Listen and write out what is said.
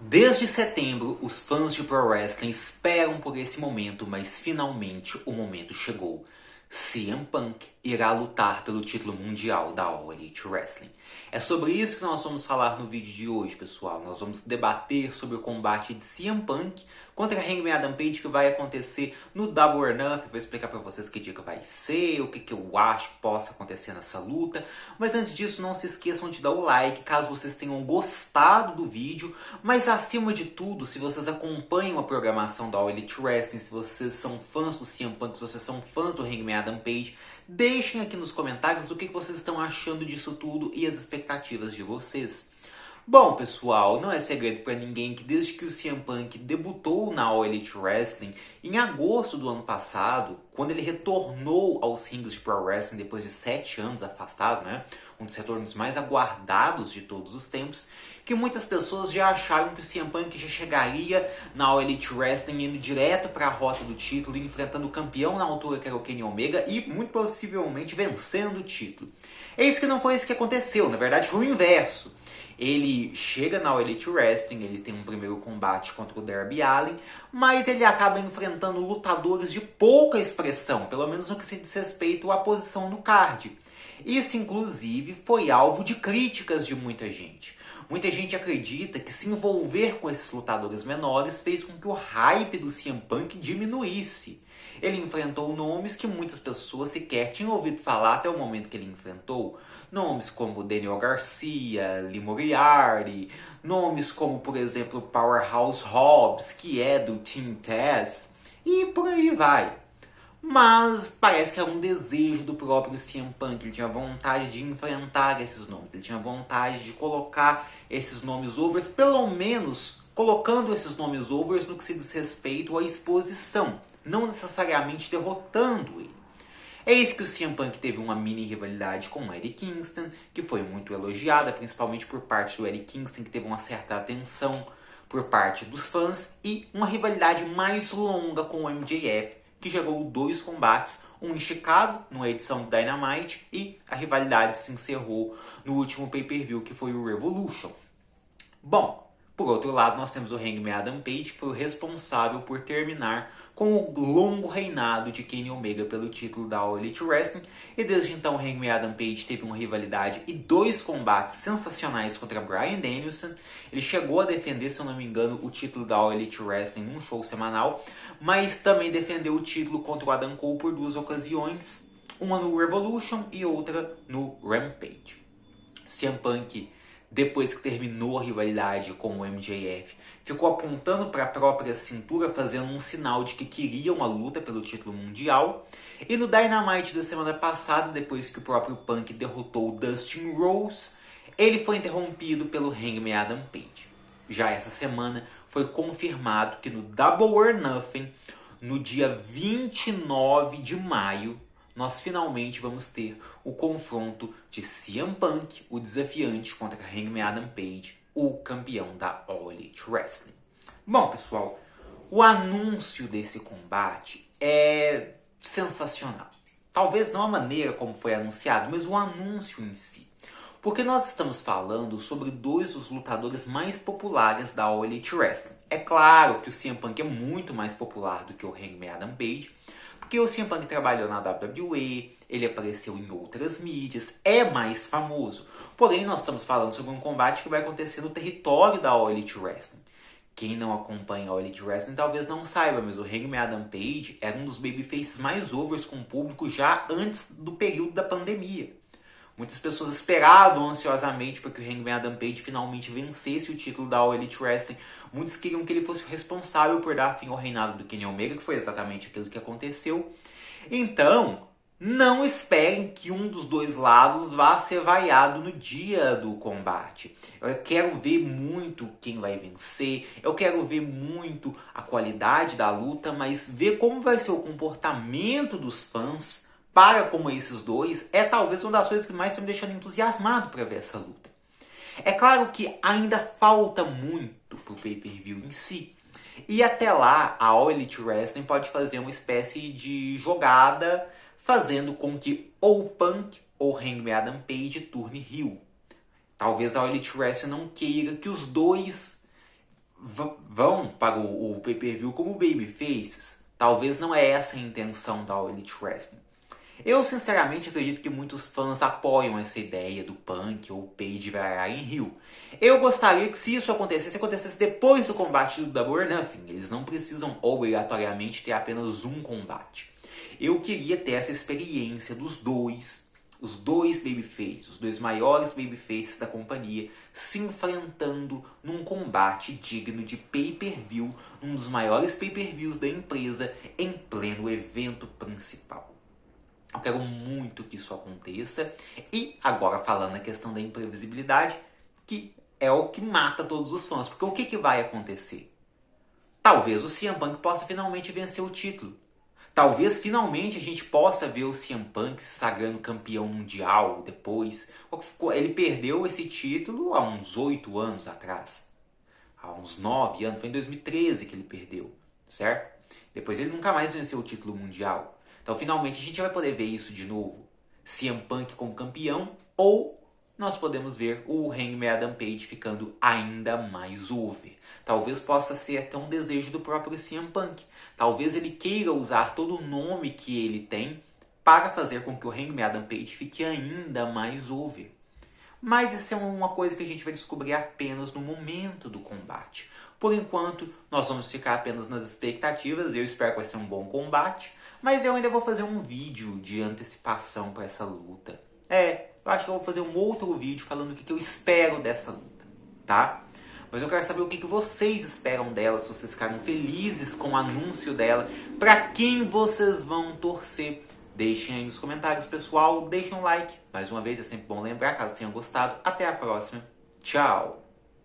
Desde setembro, os fãs de Pro Wrestling esperam por esse momento, mas finalmente o momento chegou. CM Punk irá lutar pelo título mundial da All Elite Wrestling. É sobre isso que nós vamos falar no vídeo de hoje, pessoal. Nós vamos debater sobre o combate de CM Punk contra Hangman Adam Page que vai acontecer no Double or Nothing. Vou explicar para vocês que dia que vai ser, o que eu acho que possa acontecer nessa luta. Mas antes disso, não se esqueçam de dar o like caso vocês tenham gostado do vídeo. Mas acima de tudo, se vocês acompanham a programação da All Elite Wrestling, se vocês são fãs do CM Punk, se vocês são fãs do Hangman Adam Page, deixem aqui nos comentários o que vocês estão achando disso tudo e as expectativas de vocês. Bom, pessoal, não é segredo para ninguém que desde que o CM Punk debutou na All Elite Wrestling em agosto do ano passado, quando ele retornou aos rings de Pro Wrestling depois de 7 anos afastado, né? Um dos retornos mais aguardados de todos os tempos, que muitas pessoas já acharam que o CM Punk já chegaria na All Elite Wrestling indo direto para a rota do título, enfrentando o campeão na altura que era o Kenny Omega e muito possivelmente vencendo o título. Eis que não foi isso que aconteceu, na verdade foi o inverso. Ele chega na All Elite Wrestling, ele tem um primeiro combate contra o Darby Allin, mas ele acaba enfrentando lutadores de pouca expressão, pelo menos no que se diz respeito à posição no card. Isso, inclusive, foi alvo de críticas de muita gente. Muita gente acredita que se envolver com esses lutadores menores fez com que o hype do CM Punk diminuísse. Ele enfrentou nomes que muitas pessoas sequer tinham ouvido falar até o momento que ele enfrentou. Nomes como Daniel Garcia, Lee Moriarty, nomes como, por exemplo, Powerhouse Hobbs, que é do Team Taz, e por aí vai. Mas parece que era um desejo do próprio CM Punk. Ele tinha vontade de enfrentar esses nomes. Ele tinha vontade de colocar esses nomes overs, pelo menos colocando esses nomes overs no que se diz respeito à exposição, não necessariamente derrotando ele. É isso que o CM Punk teve uma mini rivalidade com o Eddie Kingston, que foi muito elogiada, principalmente por parte do Eddie Kingston, que teve uma certa atenção por parte dos fãs, e uma rivalidade mais longa com o MJF, que gerou 2 combates, um em Chicago, numa edição do Dynamite, e a rivalidade se encerrou no último pay-per-view, que foi o Revolution. Bom, por outro lado, nós temos o Hangman Adam Page, que foi o responsável por terminar com o longo reinado de Kenny Omega pelo título da All Elite Wrestling. E desde então, o Hangman Adam Page teve uma rivalidade e 2 combates sensacionais contra Bryan Danielson. Ele chegou a defender, se eu não me engano, o título da All Elite Wrestling num show semanal, mas também defendeu o título contra o Adam Cole por 2 ocasiões, uma no Revolution e outra no Rampage. CM Punk, depois que terminou a rivalidade com o MJF, ficou apontando para a própria cintura, fazendo um sinal de que queria uma luta pelo título mundial. E no Dynamite da semana passada, depois que o próprio Punk derrotou o Dustin Rhodes, ele foi interrompido pelo Hangman Adam Page. Já essa semana foi confirmado que no Double or Nothing, no dia 29 de maio, nós finalmente vamos ter o confronto de CM Punk, o desafiante, contra Hangman Adam Page, o campeão da All Elite Wrestling. Bom, pessoal, o anúncio desse combate é sensacional. Talvez não a maneira como foi anunciado, mas o anúncio em si. Porque nós estamos falando sobre 2 dos lutadores mais populares da All Elite Wrestling. É claro que o CM Punk é muito mais popular do que o Hangman Adam Page, porque o CM Punk trabalhou na WWE, ele apareceu em outras mídias, é mais famoso. Porém, nós estamos falando sobre um combate que vai acontecer no território da All Elite Wrestling. Quem não acompanha a All Elite Wrestling talvez não saiba, mas o Hangman Adam Page era um dos babyfaces mais overs com o público já antes do período da pandemia. Muitas pessoas esperavam ansiosamente para que o Hangman Adam Page finalmente vencesse o título da All Elite Wrestling. Muitos queriam que ele fosse o responsável por dar fim ao reinado do Kenny Omega, que foi exatamente aquilo que aconteceu. Então, não esperem que um dos 2 lados vá ser vaiado no dia do combate. Eu quero ver muito quem vai vencer, eu quero ver muito a qualidade da luta, mas ver como vai ser o comportamento dos fãs para como esses 2 é talvez uma das coisas que mais está me deixando entusiasmado para ver essa luta. É claro que ainda falta muito para o pay-per-view em si. E até lá, a All Elite Wrestling pode fazer uma espécie de jogada, fazendo com que ou Punk ou Hangman Adam Page turne heel. Talvez a All Elite Wrestling não queira que os 2 vão para o pay-per-view como babyfaces. Talvez não é essa a intenção da All Elite Wrestling. Eu sinceramente acredito que muitos fãs apoiam essa ideia do Punk ou Page virar em Rio. Eu gostaria que se isso acontecesse depois do combate do Double or Nothing. Eles não precisam obrigatoriamente ter apenas um combate. Eu queria ter essa experiência dos dois, os dois babyfaces, os dois maiores babyfaces da companhia, se enfrentando num combate digno de pay-per-view, um dos maiores pay-per-views da empresa, em pleno evento principal. Eu quero muito que isso aconteça. E agora falando a questão da imprevisibilidade, que é o que mata todos os fãs. Porque o que vai acontecer? Talvez o CM Punk possa finalmente vencer o título. Talvez finalmente a gente possa ver o CM Punk se sagrando campeão mundial depois. Ele perdeu esse título há uns 8 anos atrás. Há uns 9 anos. Foi em 2013 que ele perdeu, certo? Depois ele nunca mais venceu o título mundial. Então finalmente a gente vai poder ver isso de novo. CM Punk como campeão, ou nós podemos ver o Hangman Adam Page ficando ainda mais over. Talvez possa ser até um desejo do próprio CM Punk. Talvez ele queira usar todo o nome que ele tem para fazer com que o Hangman Adam Page fique ainda mais over. Mas isso é uma coisa que a gente vai descobrir apenas no momento do combate. Por enquanto, nós vamos ficar apenas nas expectativas. Eu espero que vai ser um bom combate. Mas eu ainda vou fazer um vídeo de antecipação para essa luta. Eu acho que eu vou fazer um outro vídeo falando o que eu espero dessa luta, tá? Mas eu quero saber o que vocês esperam dela, se vocês ficaram felizes com o anúncio dela, para quem vocês vão torcer. Deixem aí nos comentários, pessoal, deixem um like. Mais uma vez, é sempre bom lembrar, caso tenham gostado. Até a próxima. Tchau!